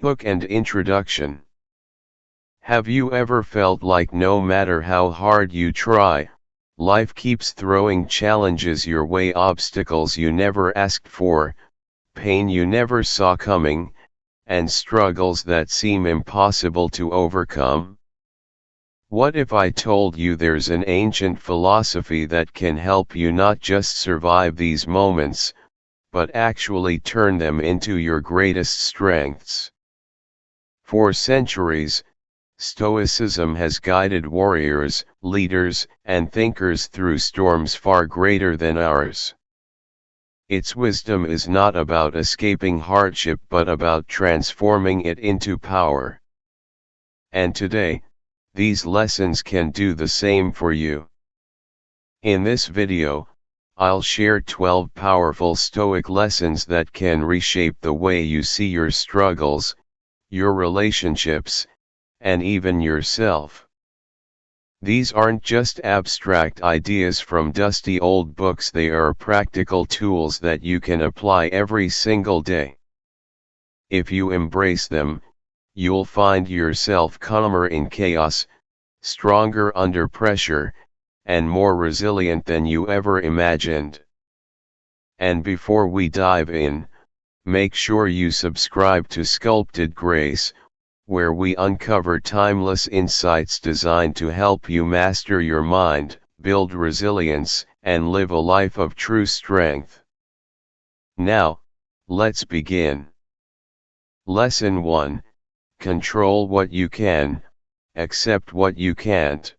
Hook and introduction. Have you ever felt like no matter how hard you try, life keeps throwing challenges your way, obstacles you never asked for, pain you never saw coming, and struggles that seem impossible to overcome? What if I told you there's an ancient philosophy that can help you not just survive these moments, but actually turn them into your greatest strengths? For centuries, Stoicism has guided warriors, leaders, and thinkers through storms far greater than ours. Its wisdom is not about escaping hardship but about transforming it into power. And today, these lessons can do the same for you. In this video, I'll share 12 powerful Stoic lessons that can reshape the way you see your struggles, your relationships, and even yourself. These aren't just abstract ideas from dusty old books, they are practical tools that you can apply every single day. If you embrace them, you'll find yourself calmer in chaos, stronger under pressure, and more resilient than you ever imagined. And before we dive in, make sure you subscribe to Sculpted Grace, where we uncover timeless insights designed to help you master your mind, build resilience, and live a life of true strength. Now, let's begin. Lesson 1: Control what you can, accept what you can't.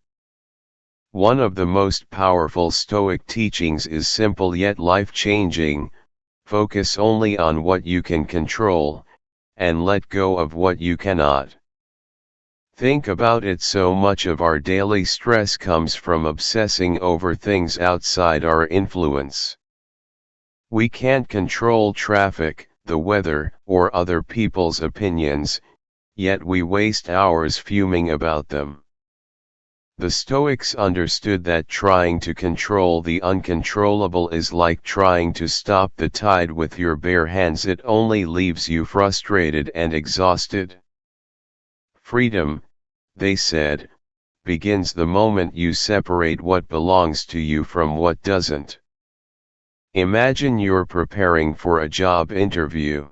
One of the most powerful Stoic teachings is simple yet life-changing: focus only on what you can control, and let go of what you cannot. Think about it, so much of our daily stress comes from obsessing over things outside our influence. We can't control traffic, the weather, or other people's opinions, yet we waste hours fuming about them. The Stoics understood that trying to control the uncontrollable is like trying to stop the tide with your bare hands. It only leaves you frustrated and exhausted. Freedom, they said, begins the moment you separate what belongs to you from what doesn't. Imagine you're preparing for a job interview.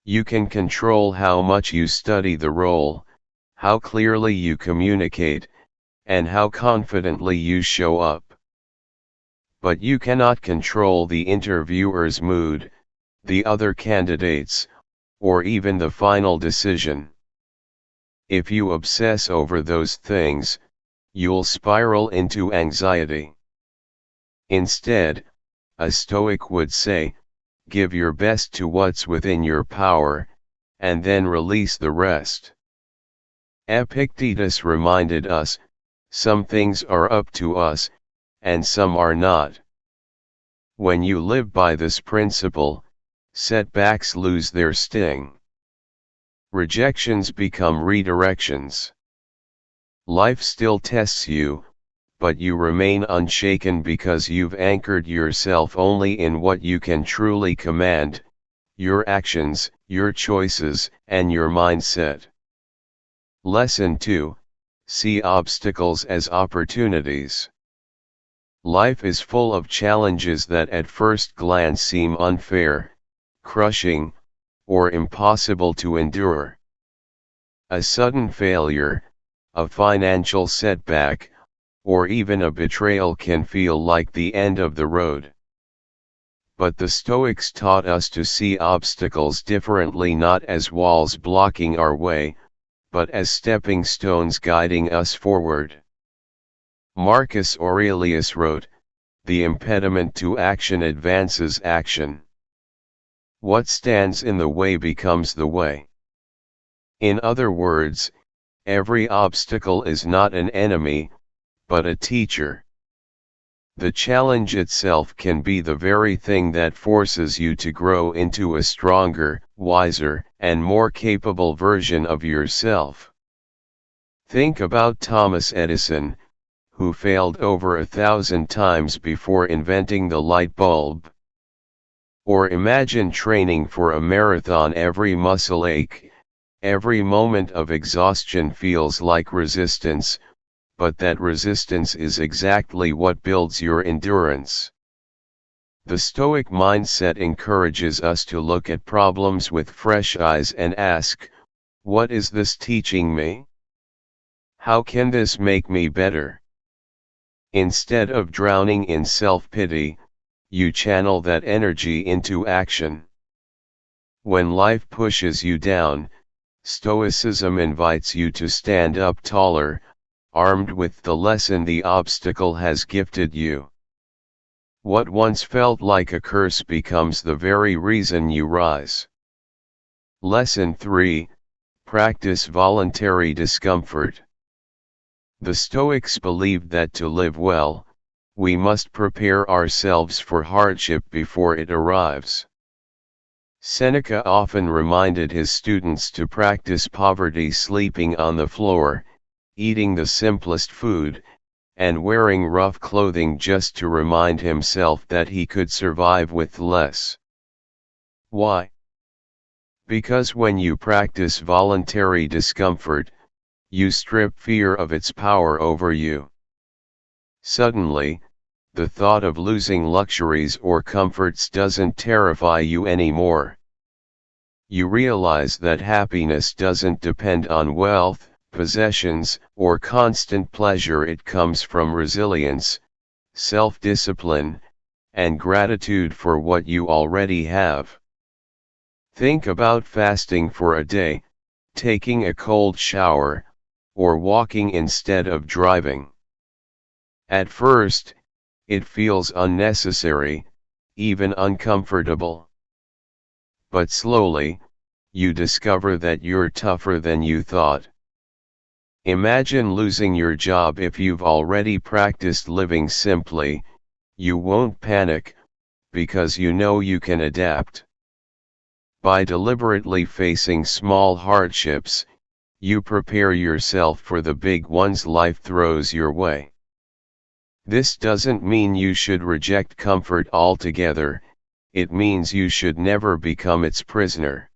You can control how much you study the role, how clearly you communicate, and how confidently you show up. But you cannot control the interviewer's mood, the other candidates, or even the final decision. If you obsess over those things, you'll spiral into anxiety. Instead, a Stoic would say, give your best to what's within your power, and then release the rest. Epictetus reminded us, some things are up to us, and some are not. When you live by this principle, setbacks lose their sting. Rejections become redirections. Life still tests you, but you remain unshaken because you've anchored yourself only in what you can truly command: your actions, your choices, and your mindset. Lesson 2: See obstacles as opportunities. Life is full of challenges that at first glance seem unfair, crushing, or impossible to endure. A sudden failure, a financial setback, or even a betrayal can feel like the end of the road. But the Stoics taught us to see obstacles differently, not as walls blocking our way, but as stepping stones guiding us forward. Marcus Aurelius wrote, "The impediment to action advances action. What stands in the way becomes the way." In other words, every obstacle is not an enemy, but a teacher. The challenge itself can be the very thing that forces you to grow into a stronger, wiser, and more capable version of yourself. Think about Thomas Edison, who failed over 1,000 times before inventing the light bulb. Or imagine training for a marathon. Every muscle ache, every moment of exhaustion feels like resistance, but that resistance is exactly what builds your endurance. The Stoic mindset encourages us to look at problems with fresh eyes and ask, what is this teaching me? How can this make me better? Instead of drowning in self-pity, you channel that energy into action. When life pushes you down, Stoicism invites you to stand up taller, armed with the lesson the obstacle has gifted you. What once felt like a curse becomes the very reason you rise. Lesson 3: Practice voluntary discomfort. The Stoics believed that to live well, we must prepare ourselves for hardship before it arrives. Seneca often reminded his students to practice poverty, sleeping on the floor, eating the simplest food, and wearing rough clothing just to remind himself that he could survive with less. Why? Because when you practice voluntary discomfort, you strip fear of its power over you. Suddenly, the thought of losing luxuries or comforts doesn't terrify you anymore. You realize that happiness doesn't depend on wealth, possessions, or constant pleasure. It comes from resilience, self-discipline, and gratitude for what you already have. Think about fasting for a day, taking a cold shower, or walking instead of driving. At first, it feels unnecessary, even uncomfortable. But slowly, you discover that you're tougher than you thought. Imagine losing your job. If you've already practiced living simply, you won't panic, because you know you can adapt. By deliberately facing small hardships, you prepare yourself for the big ones life throws your way. This doesn't mean you should reject comfort altogether, it means you should never become its prisoner.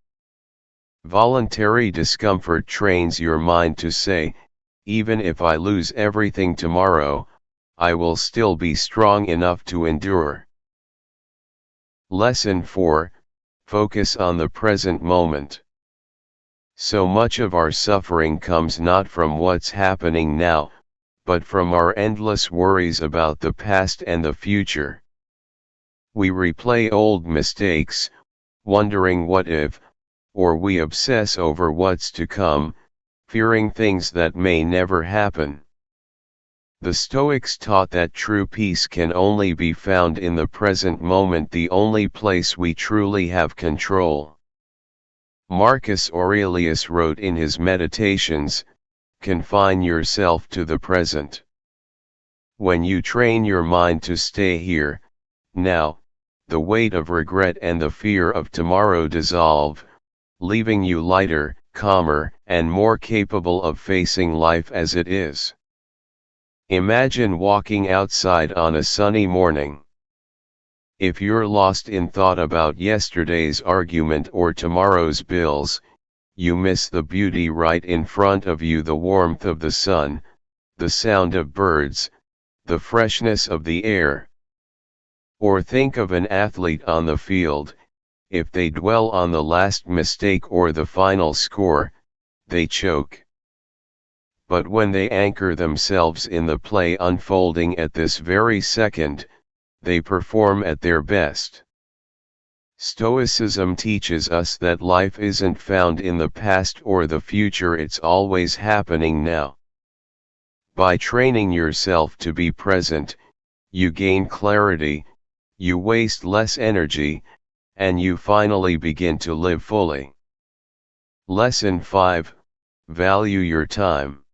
Voluntary discomfort trains your mind to say, even if I lose everything tomorrow, I will still be strong enough to endure. Lesson 4: Focus on the present moment. So much of our suffering comes not from what's happening now, but from our endless worries about the past and the future. We replay old mistakes, wondering what if, or we obsess over what's to come, fearing things that may never happen. The Stoics taught that true peace can only be found in the present moment, the only place we truly have control. Marcus Aurelius wrote in his Meditations, "Confine yourself to the present." When you train your mind to stay here, now, the weight of regret and the fear of tomorrow dissolve, leaving you lighter, calmer, and more capable of facing life as it is. Imagine walking outside on a sunny morning. If you're lost in thought about yesterday's argument or tomorrow's bills, you miss the beauty right in front of you: the warmth of the sun, the sound of birds, the freshness of the air. Or think of an athlete on the field. If they dwell on the last mistake or the final score, they choke. But when they anchor themselves in the play unfolding at this very second, they perform at their best. Stoicism teaches us that life isn't found in the past or the future, it's always happening now. By training yourself to be present, you gain clarity, you waste less energy, and you finally begin to live fully. Lesson 5: Value your time.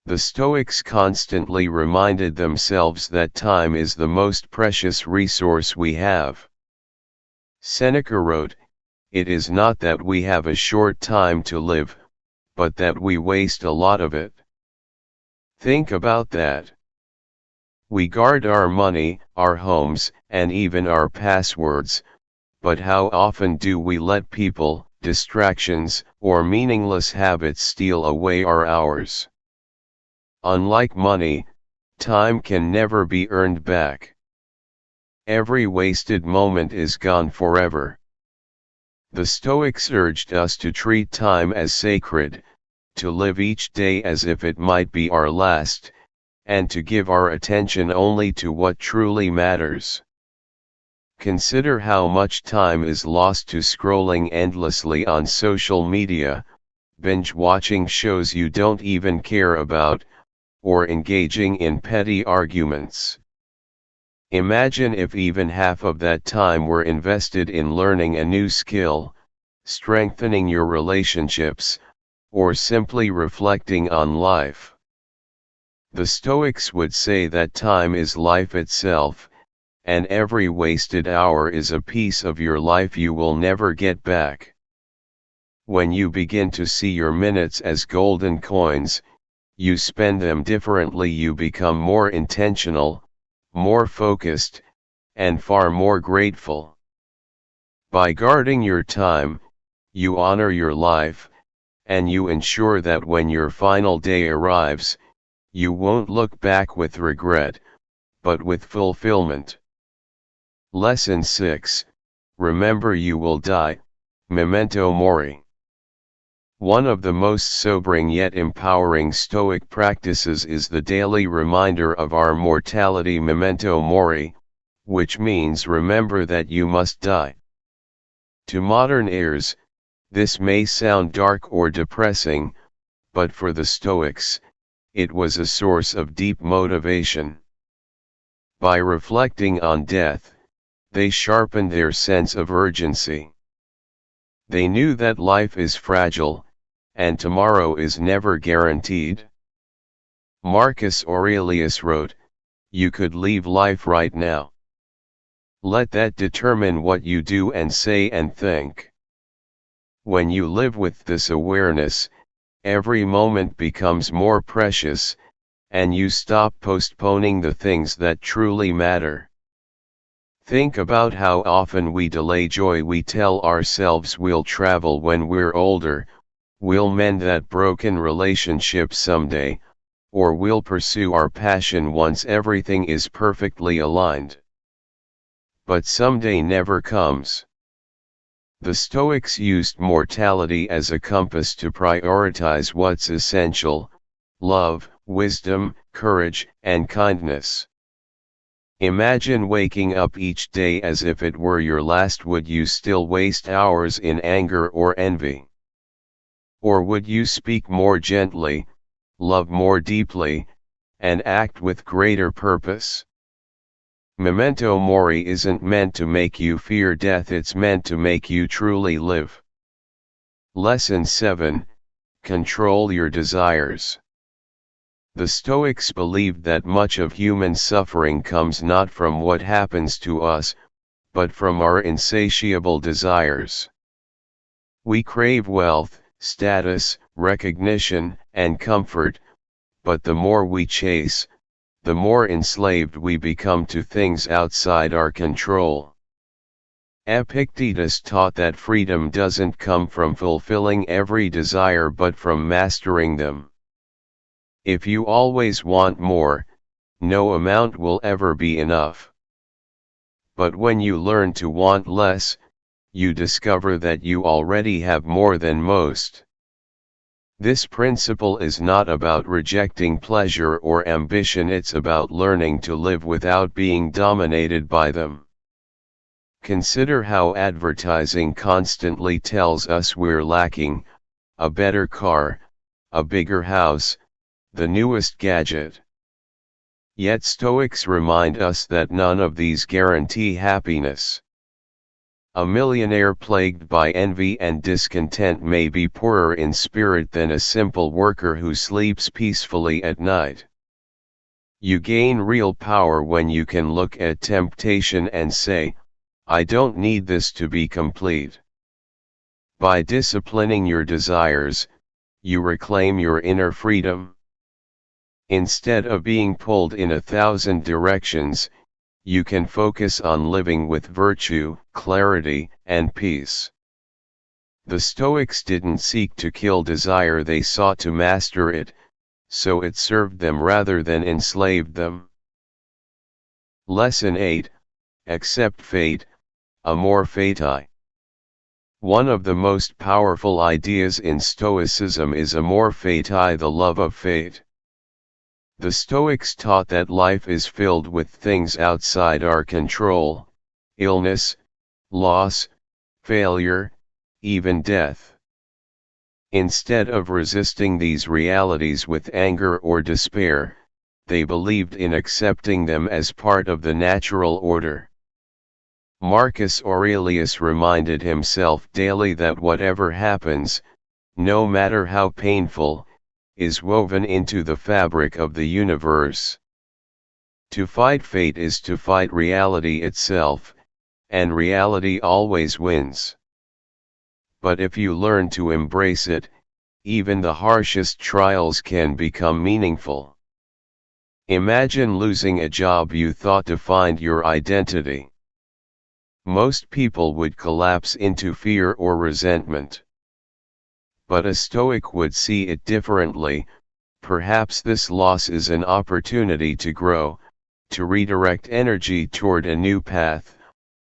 The Stoics constantly reminded themselves that time is the most precious resource we have. Seneca wrote, "It is not that we have a short time to live, but that we waste a lot of it." Think about that. We guard our money, our homes, and even our passwords, but how often do we let people, distractions, or meaningless habits steal away our hours? Unlike money, time can never be earned back. Every wasted moment is gone forever. The Stoics urged us to treat time as sacred, to live each day as if it might be our last, and to give our attention only to what truly matters. Consider how much time is lost to scrolling endlessly on social media, binge-watching shows you don't even care about, or engaging in petty arguments. Imagine if even half of that time were invested in learning a new skill, strengthening your relationships, or simply reflecting on life. The Stoics would say that time is life itself, and every wasted hour is a piece of your life you will never get back. When you begin to see your minutes as golden coins, you spend them differently, you become more intentional, more focused, and far more grateful. By guarding your time, you honor your life, and you ensure that when your final day arrives, you won't look back with regret, but with fulfillment. Lesson 6, Remember you will die, memento mori. One of the most sobering yet empowering Stoic practices is the daily reminder of our mortality, memento mori, which means remember that you must die. To modern ears, this may sound dark or depressing, but for the Stoics, it was a source of deep motivation. By reflecting on death, they sharpened their sense of urgency. They knew that life is fragile, and tomorrow is never guaranteed. Marcus Aurelius wrote, "You could leave life right now. Let that determine what you do and say and think." When you live with this awareness, every moment becomes more precious, and you stop postponing the things that truly matter. Think about how often we delay joy. We tell ourselves we'll travel when we're older, we'll mend that broken relationship someday, or we'll pursue our passion once everything is perfectly aligned. But someday never comes. The Stoics used mortality as a compass to prioritize what's essential: love, wisdom, courage, and kindness. Imagine waking up each day as if it were your last. Would you still waste hours in anger or envy? Or would you speak more gently, love more deeply, and act with greater purpose? Memento mori isn't meant to make you fear death, it's meant to make you truly live. Lesson 7, Control your desires. The Stoics believed that much of human suffering comes not from what happens to us, but from our insatiable desires. We crave wealth, status, recognition, and comfort, but the more we chase, the more enslaved we become to things outside our control. Epictetus taught that freedom doesn't come from fulfilling every desire but from mastering them. If you always want more, no amount will ever be enough. But when you learn to want less, you discover that you already have more than most. This principle is not about rejecting pleasure or ambition, it's about learning to live without being dominated by them. Consider how advertising constantly tells us we're lacking: a better car, a bigger house, the newest gadget. Yet Stoics remind us that none of these guarantee happiness. A millionaire plagued by envy and discontent may be poorer in spirit than a simple worker who sleeps peacefully at night. You gain real power when you can look at temptation and say, "I don't need this to be complete." By disciplining your desires, you reclaim your inner freedom. Instead of being pulled in 1,000 directions, you can focus on living with virtue, clarity, and peace. The Stoics didn't seek to kill desire, they sought to master it, so it served them rather than enslaved them. Lesson 8, Accept Fate, Amor Fati. One of the most powerful ideas in Stoicism is amor fati, the love of fate. The Stoics taught that life is filled with things outside our control: illness, loss, failure, even death. Instead of resisting these realities with anger or despair, they believed in accepting them as part of the natural order. Marcus Aurelius reminded himself daily that whatever happens, no matter how painful, is woven into the fabric of the universe. To fight fate is to fight reality itself, and reality always wins. But if you learn to embrace it, even the harshest trials can become meaningful. Imagine losing a job you thought defined your identity. Most people would collapse into fear or resentment. But a Stoic would see it differently. Perhaps this loss is an opportunity to grow, to redirect energy toward a new path,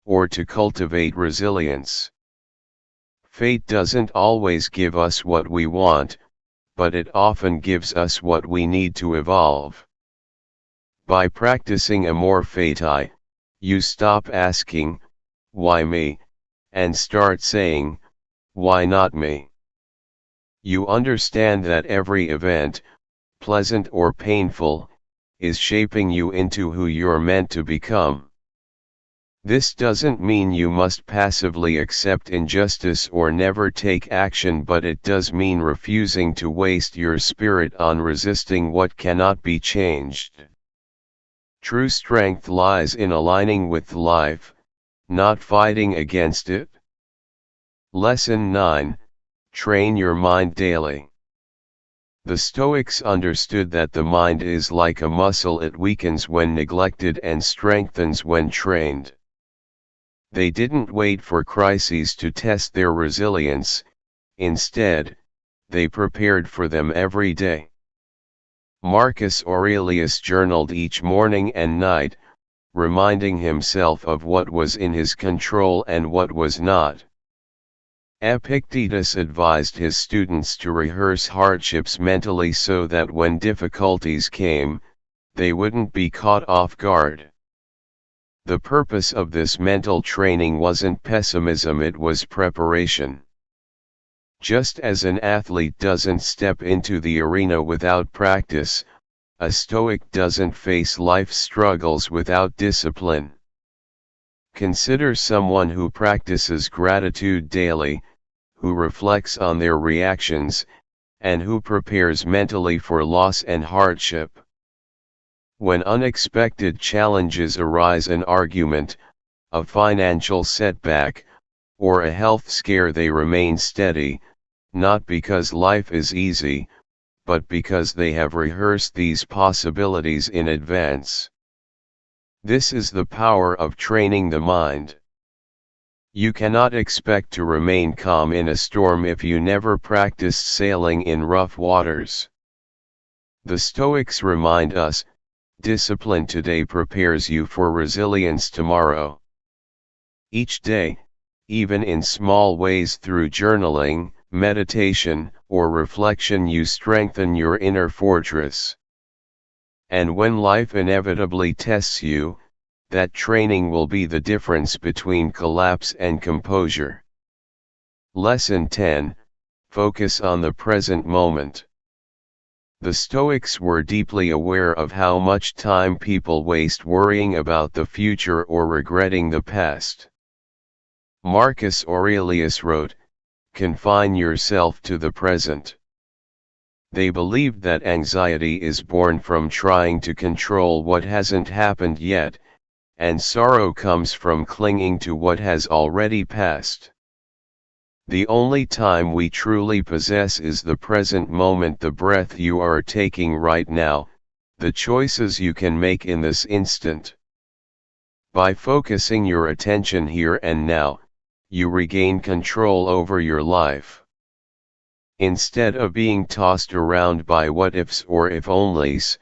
or to cultivate resilience. Fate doesn't always give us what we want, but it often gives us what we need to evolve. By practicing amor fati, you stop asking, "Why me?" and start saying, "Why not me?" You understand that every event, pleasant or painful, is shaping you into who you're meant to become. This doesn't mean you must passively accept injustice or never take action, but it does mean refusing to waste your spirit on resisting what cannot be changed. True strength lies in aligning with life, not fighting against it. Lesson 9, Train your mind daily. The Stoics understood that the mind is like a muscle: it weakens when neglected and strengthens when trained. They didn't wait for crises to test their resilience; instead, they prepared for them every day. Marcus Aurelius journaled each morning and night, reminding himself of what was in his control and what was not. Epictetus advised his students to rehearse hardships mentally so that when difficulties came, they wouldn't be caught off guard. The purpose of this mental training wasn't pessimism, it was preparation. Just as an athlete doesn't step into the arena without practice, a Stoic doesn't face life's struggles without discipline. Consider someone who practices gratitude daily, who reflects on their reactions, and who prepares mentally for loss and hardship. When unexpected challenges arise, an argument, a financial setback, or a health scare, they remain steady, not because life is easy, but because they have rehearsed these possibilities in advance. This is the power of training the mind. You cannot expect to remain calm in a storm if you never practiced sailing in rough waters. The Stoics remind us, discipline today prepares you for resilience tomorrow. Each day, even in small ways, through journaling, meditation, or reflection, you strengthen your inner fortress. And when life inevitably tests you, that training will be the difference between collapse and composure. Lesson 10, Focus on the present moment. The Stoics were deeply aware of how much time people waste worrying about the future or regretting the past. Marcus Aurelius wrote, "Confine yourself to the present." They believed that anxiety is born from trying to control what hasn't happened yet, and sorrow comes from clinging to what has already passed. The only time we truly possess is the present moment, the breath you are taking right now, the choices you can make in this instant. By focusing your attention here and now, you regain control over your life. Instead of being tossed around by what ifs or if onlys,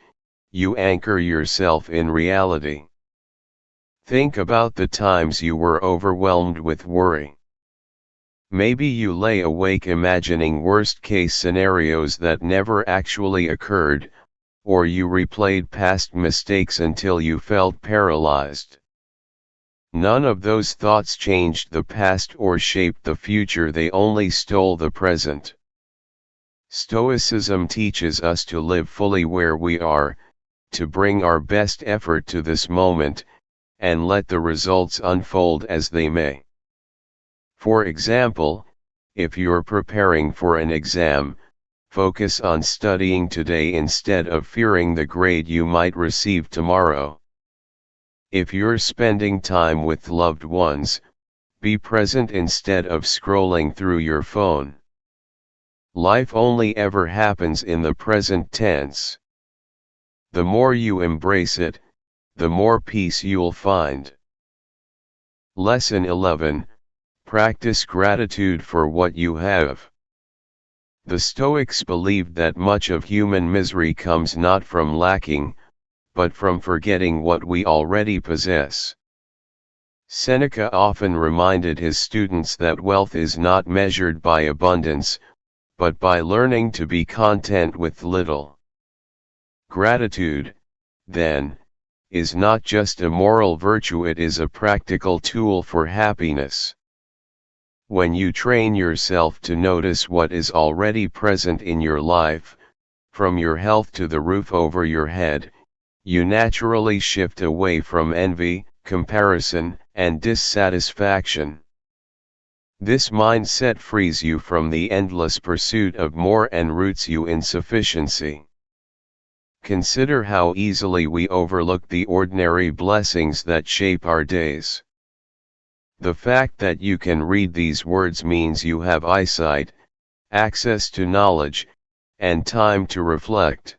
you anchor yourself in reality. Think about the times you were overwhelmed with worry. Maybe you lay awake imagining worst-case scenarios that never actually occurred, or you replayed past mistakes until you felt paralyzed. None of those thoughts changed the past or shaped the future, they only stole the present. Stoicism teaches us to live fully where we are, to bring our best effort to this moment, and let the results unfold as they may. For example, if you're preparing for an exam, focus on studying today instead of fearing the grade you might receive tomorrow. If you're spending time with loved ones, be present instead of scrolling through your phone. Life only ever happens in the present tense. The more you embrace it, the more peace you'll find. Lesson 11. Practice gratitude for what you have. The Stoics believed that much of human misery comes not from lacking, but from forgetting what we already possess. Seneca often reminded his students that wealth is not measured by abundance, but by learning to be content with little. Gratitude, then, is not just a moral virtue, it is a practical tool for happiness. When you train yourself to notice what is already present in your life, from your health to the roof over your head, you naturally shift away from envy, comparison, and dissatisfaction. This mindset frees you from the endless pursuit of more and roots you in sufficiency. Consider how easily we overlook the ordinary blessings that shape our days. The fact that you can read these words means you have eyesight, access to knowledge, and time to reflect.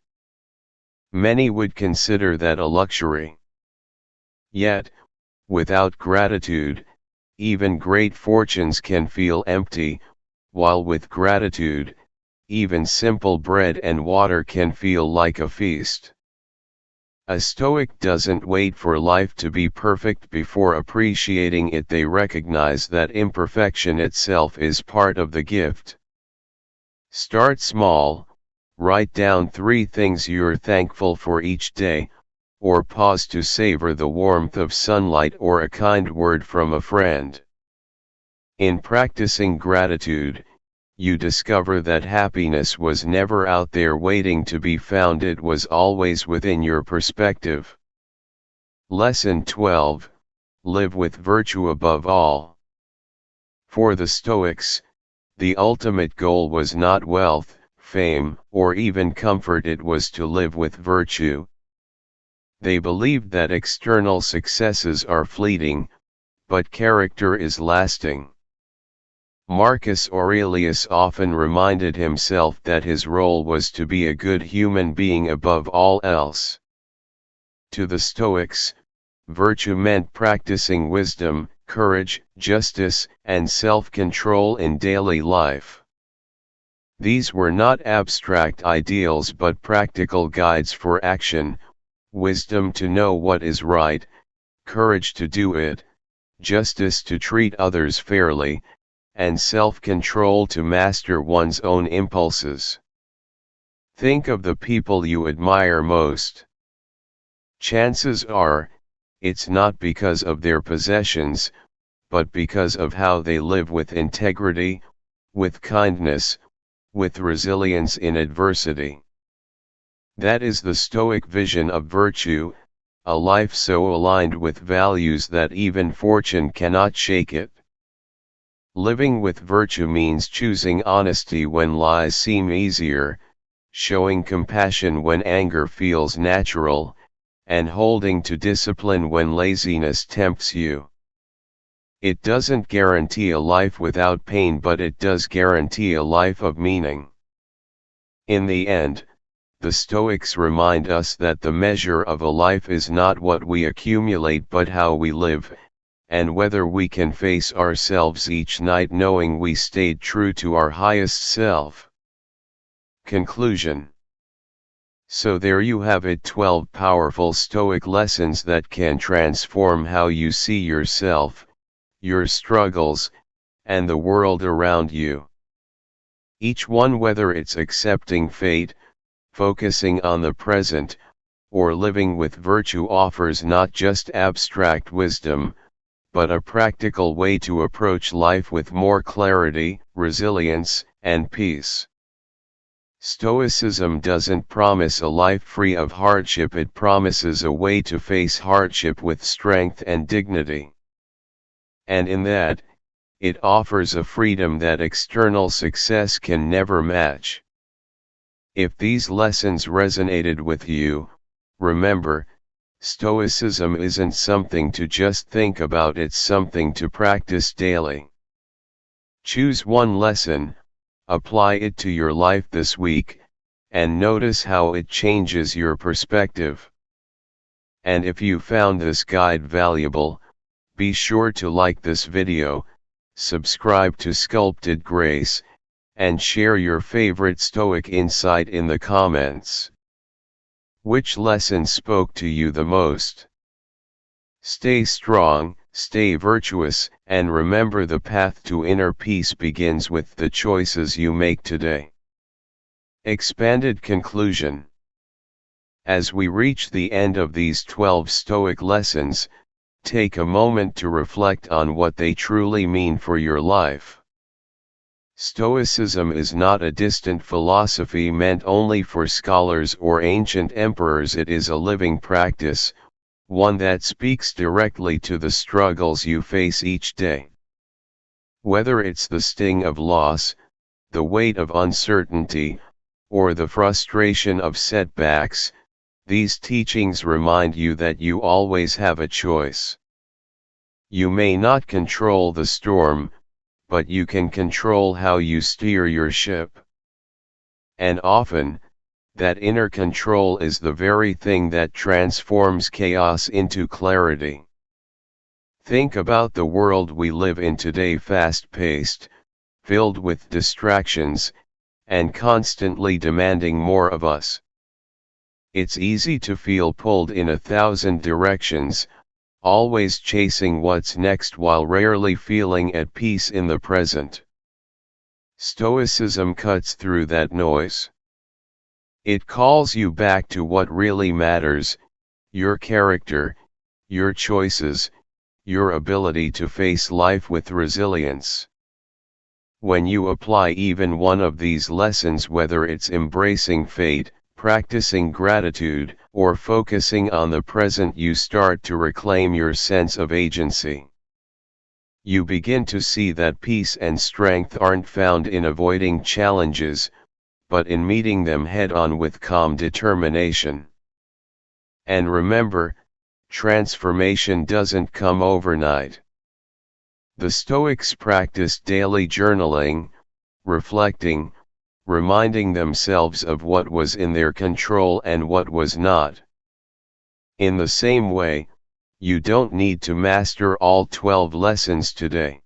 Many would consider that a luxury. Yet, without gratitude, even great fortunes can feel empty, while with gratitude, even simple bread and water can feel like a feast. A Stoic doesn't wait for life to be perfect before appreciating it. They recognize that imperfection itself is part of the gift. Start small, write down 3 things you're thankful for each day, or pause to savor the warmth of sunlight or a kind word from a friend. In practicing gratitude, you discover that happiness was never out there waiting to be found, it was always within your perspective. Lesson 12. Live with virtue above all. For the Stoics, the ultimate goal was not wealth, fame, or even comfort, it was to live with virtue. They believed that external successes are fleeting, but character is lasting. Marcus Aurelius often reminded himself that his role was to be a good human being above all else. To the Stoics, virtue meant practicing wisdom, courage, justice, and self-control in daily life. These were not abstract ideals but practical guides for action: wisdom to know what is right, courage to do it, justice to treat others fairly, and self-control to master one's own impulses. Think of the people you admire most. Chances are, it's not because of their possessions, but because of how they live with integrity, with kindness, with resilience in adversity. That is the Stoic vision of virtue, a life so aligned with values that even fortune cannot shake it. Living with virtue means choosing honesty when lies seem easier, showing compassion when anger feels natural, and holding to discipline when laziness tempts you. It doesn't guarantee a life without pain, but it does guarantee a life of meaning. In the end, the Stoics remind us that the measure of a life is not what we accumulate but how we live, and whether we can face ourselves each night knowing we stayed true to our highest self. Conclusion. So there you have it, 12 powerful Stoic lessons that can transform how you see yourself, your struggles, and the world around you. Each one, whether it's accepting fate, focusing on the present, or living with virtue, offers not just abstract wisdom, but a practical way to approach life with more clarity, resilience, and peace. Stoicism doesn't promise a life free of hardship, it promises a way to face hardship with strength and dignity. And in that, it offers a freedom that external success can never match. If these lessons resonated with you, remember, Stoicism isn't something to just think about, it's something to practice daily. Choose one lesson, apply it to your life this week, and notice how it changes your perspective. And if you found this guide valuable, be sure to like this video, subscribe to Sculpted Grace, and share your favorite Stoic insight in the comments. Which lesson spoke to you the most? Stay strong, stay virtuous, and remember, the path to inner peace begins with the choices you make today. Expanded conclusion. As we reach the end of these 12 Stoic lessons, take a moment to reflect on what they truly mean for your life. Stoicism is not a distant philosophy meant only for scholars or ancient emperors. It is a living practice, one that speaks directly to the struggles you face each day. Whether it's the sting of loss, the weight of uncertainty, or the frustration of setbacks, these teachings remind you that you always have a choice. You may not control the storm, but you can control how you steer your ship. And often, that inner control is the very thing that transforms chaos into clarity. Think about the world we live in today, fast-paced, filled with distractions, and constantly demanding more of us. It's easy to feel pulled in 1,000 directions, always chasing what's next while rarely feeling at peace in the present. Stoicism cuts through that noise. It calls you back to what really matters: your character, your choices, your ability to face life with resilience. When you apply even one of these lessons, whether it's embracing fate, practicing gratitude, or focusing on the present, you start to reclaim your sense of agency. You begin to see that peace and strength aren't found in avoiding challenges, but in meeting them head-on with calm determination. And remember, transformation doesn't come overnight. The Stoics practiced daily journaling, reflecting, reminding themselves of what was in their control and what was not. In the same way, you don't need to master all 12 lessons today.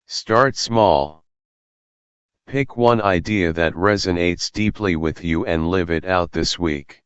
Start small. Pick one idea that resonates deeply with you and live it out this week.